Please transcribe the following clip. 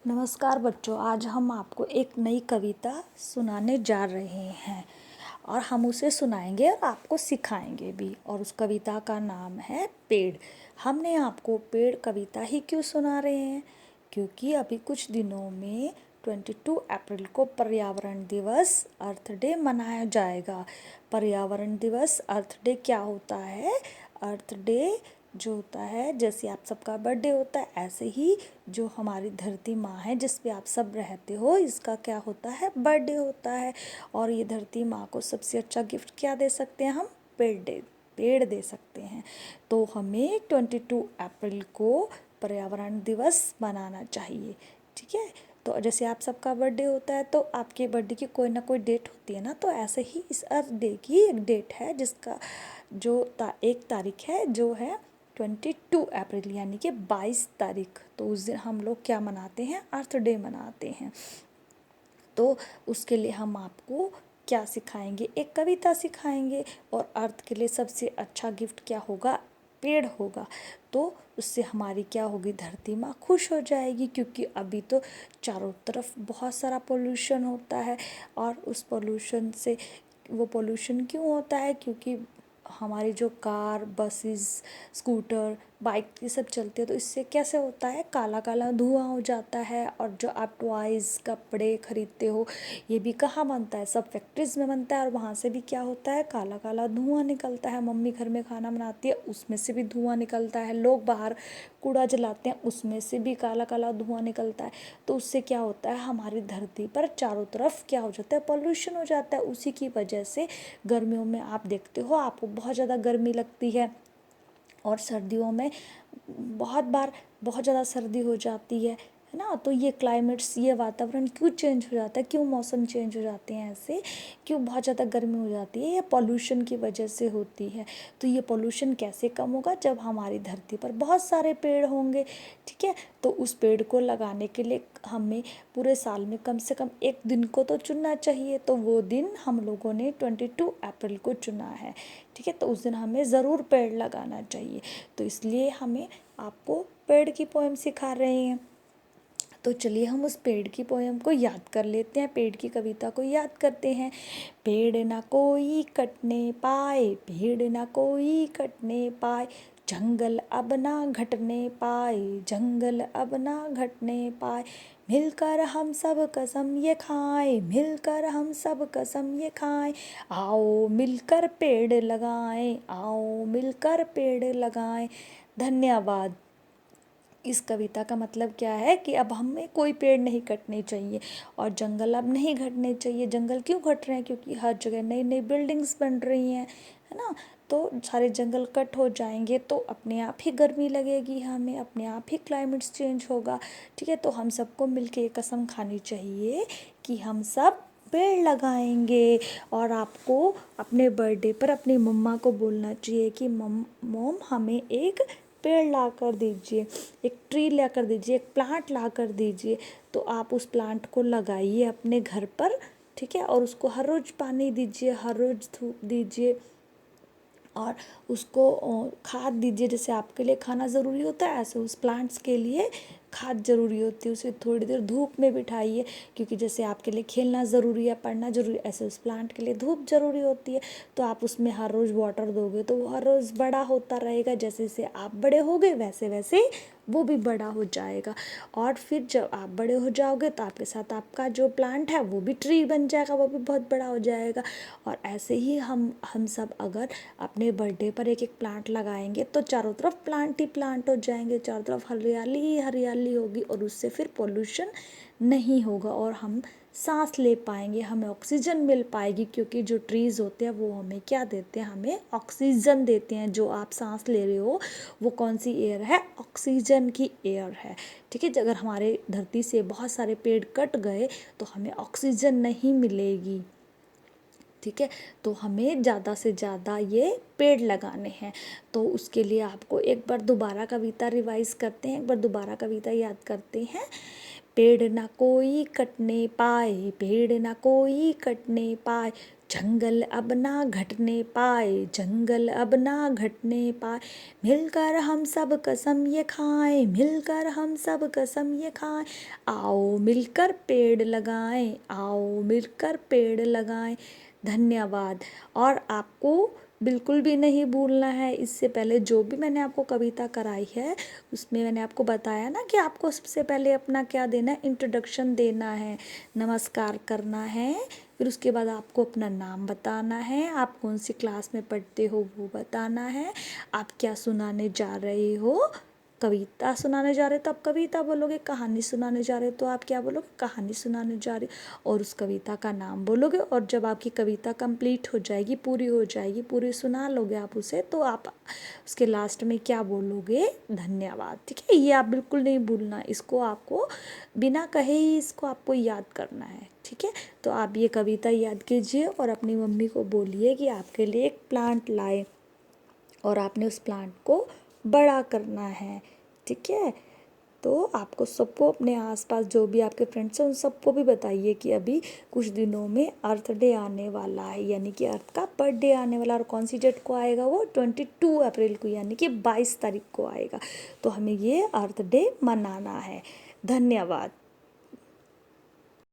नमस्कार बच्चों, आज हम आपको एक नई कविता सुनाने जा रहे हैं और हम उसे सुनाएंगे और आपको सिखाएंगे भी। और उस कविता का नाम है पेड़। हमने आपको पेड़ कविता ही क्यों सुना रहे हैं? क्योंकि अभी कुछ दिनों में 22 अप्रैल को पर्यावरण दिवस अर्थ डे मनाया जाएगा। पर्यावरण दिवस अर्थ डे क्या होता है? अर्थ डे जो होता है, जैसे आप सबका बर्थडे होता है, ऐसे ही जो हमारी धरती माँ है जिस पे आप सब रहते हो, इसका क्या होता है? बर्थडे होता है। और ये धरती माँ को सबसे अच्छा गिफ्ट क्या दे सकते हैं हम? पेड़ दे सकते हैं। तो हमें 22 अप्रैल को पर्यावरण दिवस मनाना चाहिए। ठीक है। तो जैसे आप सबका बर्थडे होता है तो आपके बर्थडे की कोई ना कोई डेट होती है ना, तो ऐसे ही इस अर्थ डे की एक डेट है जिसका जो एक तारीख है जो है 22 अप्रैल यानी कि 22 तारीख। तो उस दिन हम लोग क्या मनाते हैं? अर्थ डे मनाते हैं। तो उसके लिए हम आपको क्या सिखाएंगे? एक कविता सिखाएंगे। और अर्थ के लिए सबसे अच्छा गिफ्ट क्या होगा? पेड़ होगा। तो उससे हमारी क्या होगी? धरती माँ खुश हो जाएगी, क्योंकि अभी तो चारों तरफ बहुत सारा पोल्यूशन होता है। और उस पोल्यूशन से, वो पोल्यूशन क्यों होता है? क्योंकि हमारी जो कार, बसेस, स्कूटर, बाइक ये सब चलते हैं, तो इससे कैसे होता है? काला काला धुआं हो जाता है। और जो आप टॉयज़, कपड़े खरीदते हो, ये भी कहाँ बनता है? सब फैक्ट्रीज में बनता है। और वहाँ से भी क्या होता है? काला काला धुआं निकलता है। मम्मी घर में खाना बनाती है, उसमें से भी धुआं निकलता है। लोग बाहर कूड़ा जलाते हैं, उसमें से भी काला काला धुआं निकलता है। तो उससे क्या होता है? हमारी धरती पर चारों तरफ क्या हो जाता है? पॉल्यूशन हो जाता है। उसी की वजह से गर्मियों में आप देखते हो, आपको बहुत ज़्यादा गर्मी लगती है। और सर्दियों में बहुत ज़्यादा सर्दी हो जाती है ना। तो ये क्लाइमेट्स, ये वातावरण क्यों चेंज हो जाता है? क्यों मौसम चेंज हो जाते हैं ऐसे? क्यों बहुत ज़्यादा गर्मी हो जाती है? ये पॉल्यूशन की वजह से होती है। तो ये पॉल्यूशन कैसे कम होगा? जब हमारी धरती पर बहुत सारे पेड़ होंगे। ठीक है। तो उस पेड़ को लगाने के लिए हमें पूरे साल में कम से कम एक दिन को तो चुनना चाहिए। तो वो दिन हम लोगों ने 22 अप्रैल को चुना है। ठीक है। तो उस दिन हमें ज़रूर पेड़ लगाना चाहिए। तो इसलिए हमें आपको पेड़ की पोएम सिखा रहे हैं। तो चलिए हम उस पेड़ की पोएम को याद कर लेते हैं, पेड़ की कविता को याद करते हैं। पेड़ ना कोई कटने पाए, पेड़ ना कोई कटने पाए, जंगल अब ना घटने पाए, जंगल अब ना घटने पाए, मिलकर हम सब कसम ये खाएं, मिलकर हम सब कसम ये खाएं, आओ मिलकर पेड़ लगाएं, आओ मिलकर पेड़ लगाएं। धन्यवाद। इस कविता का मतलब क्या है कि अब हमें कोई पेड़ नहीं कटने चाहिए और जंगल अब नहीं घटने चाहिए। जंगल क्यों घट रहे हैं? क्योंकि हर जगह नई नई बिल्डिंग्स बन रही हैं, है ना। तो सारे जंगल कट हो जाएंगे तो अपने आप ही गर्मी लगेगी, हमें अपने आप ही क्लाइमेट्स चेंज होगा। ठीक है। तो हम सबको मिलके कसम खानी चाहिए कि हम सब पेड़ लगाएंगे। और आपको अपने बर्थडे पर अपनी मम्मा को बोलना चाहिए कि मॉम हमें एक पेड़ ला कर दीजिए, एक ट्री ला कर दीजिए, एक प्लांट ला कर दीजिए। तो आप उस प्लांट को लगाइए अपने घर पर। ठीक है। और उसको हर रोज़ पानी दीजिए, हर रोज़ धूप दीजिए और उसको खाद दीजिए। जैसे आपके लिए खाना ज़रूरी होता है, ऐसे उस प्लांट्स के लिए खाद ज़रूरी होती है। उसे थोड़ी देर धूप में बिठाइए, क्योंकि जैसे आपके लिए खेलना ज़रूरी है, पढ़ना ज़रूरी है, ऐसे उस प्लांट के लिए धूप ज़रूरी होती है। तो आप उसमें हर रोज़ वाटर दोगे तो वो हर रोज़ बड़ा होता रहेगा। जैसे जैसे आप बड़े होगे वैसे वैसे वो भी बड़ा हो जाएगा। और फिर जब आप बड़े हो जाओगे तो आपके साथ आपका जो प्लांट है वो भी ट्री बन जाएगा, वो भी बहुत बड़ा हो जाएगा। और ऐसे ही हम सब अगर अपने बर्थडे पर एक एक प्लांट लगाएंगे तो चारों तरफ प्लांट ही प्लांट हो जाएंगे, चारों तरफ हरियाली ही हरियाली होगी। और उससे फिर पोल्यूशन नहीं होगा और हम सांस ले पाएंगे, हमें ऑक्सीजन मिल पाएगी। क्योंकि जो ट्रीज़ होते हैं वो हमें क्या देते हैं? हमें ऑक्सीजन देते हैं। जो आप सांस ले रहे हो वो कौन सी एयर है? ऑक्सीजन की एयर है। ठीक है। अगर हमारे धरती से बहुत सारे पेड़ कट गए तो हमें ऑक्सीजन नहीं मिलेगी। ठीक है। तो हमें ज़्यादा से ज़्यादा ये पेड़ लगाने हैं। तो उसके लिए आपको एक बार दोबारा कविता रिवाइज करते हैं, एक बार दोबारा कविता याद करते हैं। पेड़ ना कोई कटने पाए, पेड़ ना कोई कटने पाए, जंगल अब ना घटने पाए, जंगल अब ना घटने पाए, मिलकर हम सब कसम ये खाएं, मिलकर हम सब कसम ये खाएं, आओ मिलकर पेड़ लगाएं, आओ मिलकर पेड़ लगाएं। धन्यवाद। और आपको बिल्कुल भी नहीं भूलना है, इससे पहले जो भी मैंने आपको कविता कराई है उसमें मैंने आपको बताया ना कि आपको सबसे पहले अपना क्या देना है, इंट्रोडक्शन देना है, नमस्कार करना है, फिर उसके बाद आपको अपना नाम बताना है, आप कौन सी क्लास में पढ़ते हो वो बताना है, आप क्या सुनाने जा रहे हो, कविता सुनाने जा रहे हो तो आप कविता बोलोगे, कहानी सुनाने जा रहे हो तो आप क्या बोलोगे, कहानी सुनाने जा रहे हो, और उस कविता का नाम बोलोगे। और जब आपकी कविता कंप्लीट हो जाएगी, पूरी हो जाएगी, पूरी सुना लोगे आप उसे, तो आप उसके लास्ट में क्या बोलोगे, धन्यवाद। ठीक है, ये आप बिल्कुल नहीं भूलना, इसको आपको बिना कहे ही इसको आपको याद करना है। ठीक है, तो आप ये कविता याद कीजिए और अपनी मम्मी को बोलिए कि आपके लिए एक प्लांट लाए और आपने उस प्लांट को बड़ा करना है। ठीक है, तो आपको सबको अपने आसपास जो भी आपके फ्रेंड्स हैं उन सबको भी बताइए कि अभी कुछ दिनों में अर्थ डे आने वाला है, यानी कि अर्थ का बर्थडे आने वाला। और कौन सी डेट को आएगा वो, 22 अप्रैल को, यानी कि 22 तारीख को आएगा। तो हमें ये अर्थ डे मनाना है। धन्यवाद।